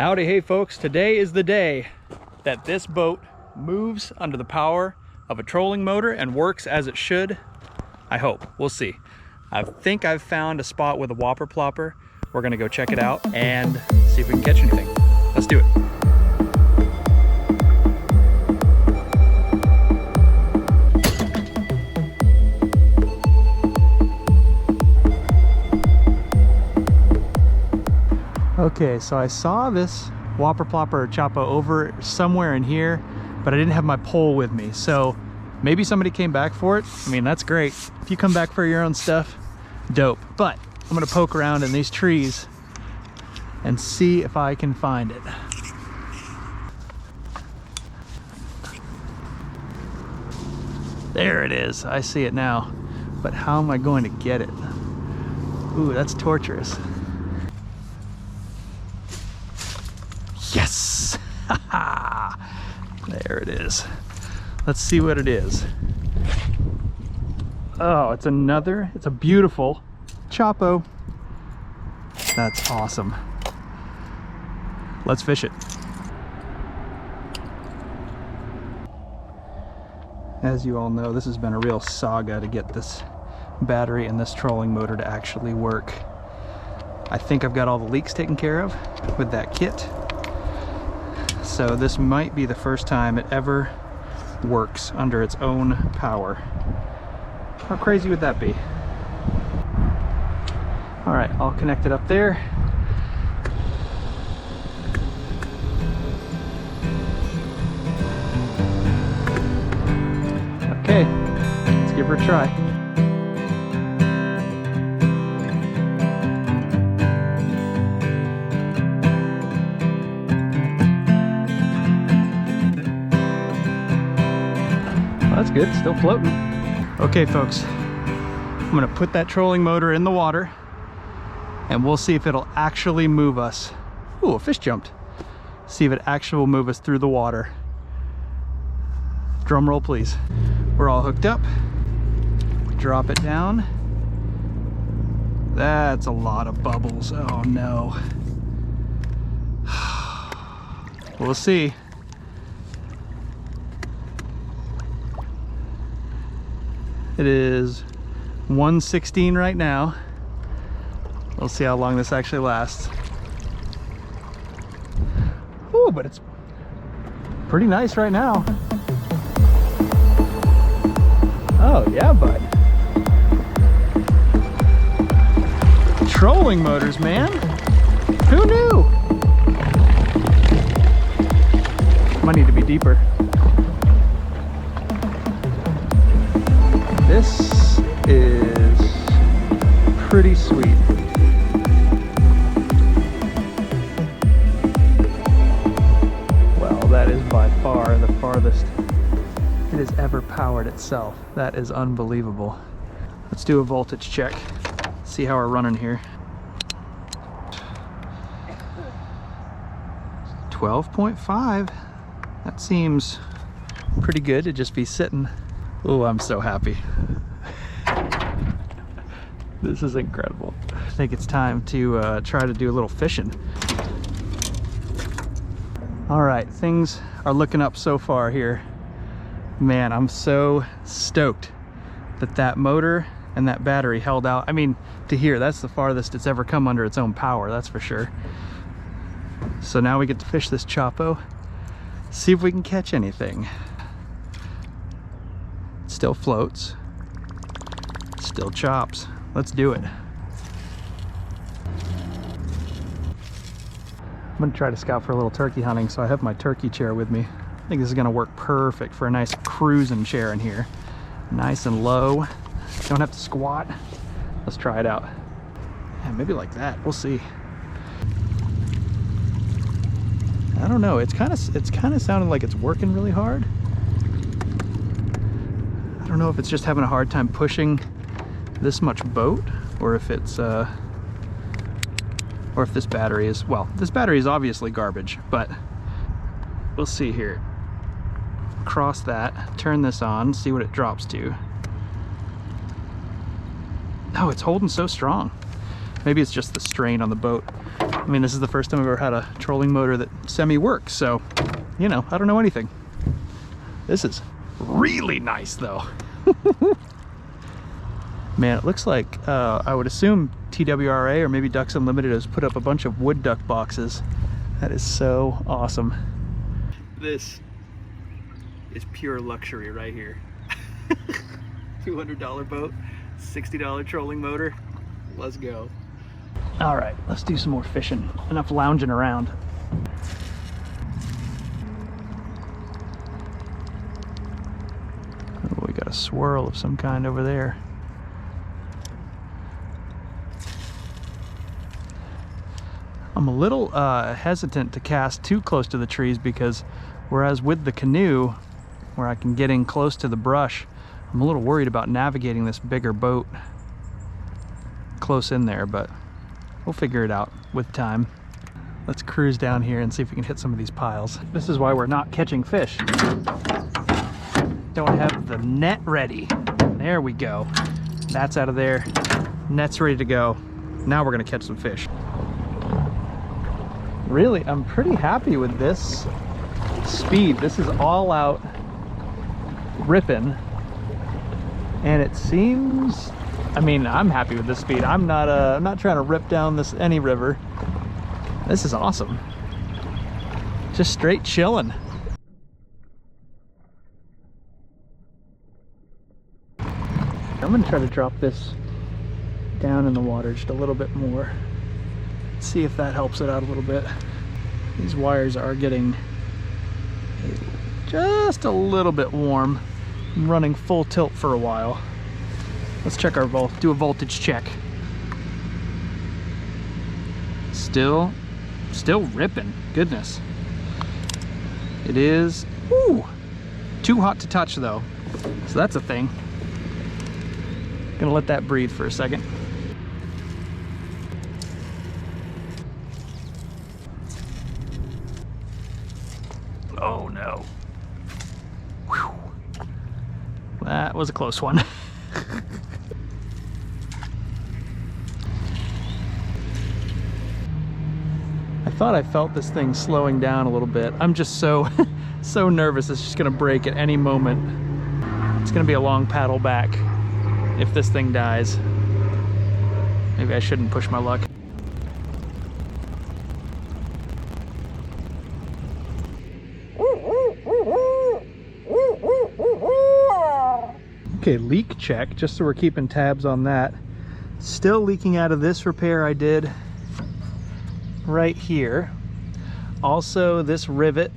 Howdy, hey folks, today is the day that this boat moves under the power of a trolling motor and works as it should. I hope, we'll see. I think I've found a spot with a whopper plopper. We're gonna go check it out and see if we can catch anything. Let's do it. Okay, so I saw this whopper plopper or choppa over somewhere in here, but I didn't have my pole with me. So maybe somebody came back for it. I mean, that's great. If you come back for your own stuff, dope. But I'm gonna poke around in these trees and see if I can find it. There it is, I see it now. But how am I going to get it? Ooh, that's torturous. Yes! There it is. Let's see what it is. Oh, it's a beautiful choppo. That's awesome. Let's fish it. As you all know, this has been a real saga to get this battery and this trolling motor to actually work. I think I've got all the leaks taken care of with that kit. So this might be the first time it ever works under its own power. How crazy would that be? All right, I'll connect it up there. Okay, let's give her a try. That's good, still floating. Okay folks, I'm gonna put that trolling motor in the water and we'll see if it'll actually move us. Ooh, a fish jumped. See if it actually will move us through the water. Drum roll please. We're all hooked up. Drop it down. That's a lot of bubbles, oh no. We'll see. It is 1:16 right now. We'll see how long this actually lasts. Ooh, but it's pretty nice right now. Oh yeah, bud. Trolling motors, man. Who knew? Might need to be deeper. This is pretty sweet. Well, that is by far the farthest it has ever powered itself. That is unbelievable. Let's do a voltage check. See how we're running here. 12.5. That seems pretty good to just be sitting. Oh, I'm so happy. This is incredible. I think it's time to try to do a little fishing. All right, things are looking up so far here. Man, I'm so stoked that that motor and that battery held out. I mean, to here, that's the farthest it's ever come under its own power, that's for sure. So now we get to fish this choppo, see if we can catch anything. Still floats, still chops. Let's do it. I'm gonna try to scout for a little turkey hunting, so I have my turkey chair with me. I think this is gonna work perfect for a nice cruising chair in here. Nice and low, don't have to squat. Let's try it out. Yeah, maybe like that, we'll see. I don't know, it's kind of sounding like it's working really hard. I don't know if it's just having a hard time pushing this much boat, or if it's or if this battery is, well, this battery is obviously garbage, but we'll see here. Cross that, turn this on, see what it drops to. Oh, it's holding so strong. Maybe it's just the strain on the boat. I mean, this is the first time I've ever had a trolling motor that semi-works, so, you know, I don't know anything. This is really nice, though. Man, it looks like, I would assume TWRA or maybe Ducks Unlimited has put up a bunch of wood duck boxes. That is so awesome. This is pure luxury right here. $200 boat, $60 trolling motor. Let's go. All right, let's do some more fishing. Enough lounging around. Oh, we got a swirl of some kind over there. I'm a little hesitant to cast too close to the trees because whereas with the canoe, where I can get in close to the brush, I'm a little worried about navigating this bigger boat close in there, but we'll figure it out with time. Let's cruise down here and see if we can hit some of these piles. This is why we're not catching fish. Don't have the net ready. There we go. That's out of there. Net's ready to go. Now we're gonna catch some fish. Really, I'm pretty happy with this speed. This is all out ripping. And it seems, I mean, I'm happy with this speed. I'm not trying to rip down any river. This is awesome. Just straight chilling. I'm gonna try to drop this down in the water just a little bit more. See if that helps it out a little bit. These wires are getting just a little bit warm. I'm running full tilt for a while. Let's check our do a voltage check. Still ripping. Goodness. It is, ooh, too hot to touch though. So that's a thing. Gonna let that breathe for a second. Oh no. Whew. That was a close one. I thought I felt this thing slowing down a little bit. I'm just so nervous it's just gonna break at any moment. It's gonna be a long paddle back if this thing dies. Maybe I shouldn't push my luck. Okay, leak check, just so we're keeping tabs on that. Still leaking out of this repair I did right here. Also, this rivet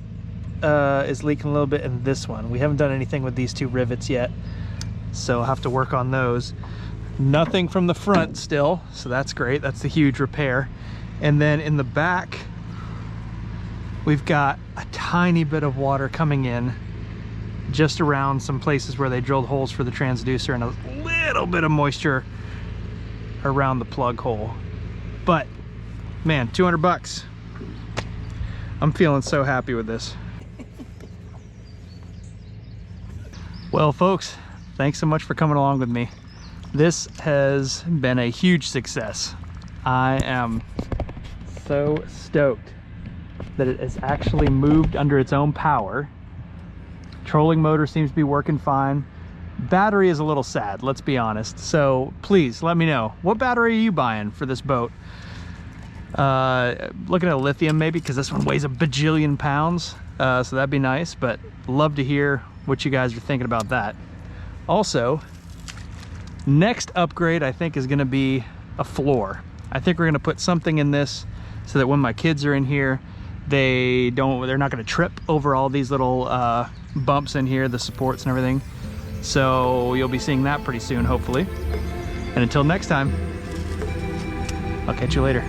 is leaking a little bit in this one. We haven't done anything with these two rivets yet, so I'll have to work on those. Nothing from the front still, so that's great. That's the huge repair. And then in the back, we've got a tiny bit of water coming in just around some places where they drilled holes for the transducer, and a little bit of moisture around the plug hole. But man, 200 bucks. I'm feeling so happy with this. Well, folks, thanks so much for coming along with me. This has been a huge success. I am so stoked that it has actually moved under its own power. Trolling motor seems to be working fine. Battery is a little sad, let's be honest. So please let me know, what battery are you buying for this boat? Looking at a lithium maybe, because this one weighs a bajillion pounds. So that'd be nice, but love to hear what you guys are thinking about that. Also, next upgrade I think is gonna be a floor. I think we're gonna put something in this so that when my kids are in here, they're not gonna trip over all these little bumps in here, the supports and everything. So you'll be seeing that pretty soon, hopefully. And until next time, I'll catch you later.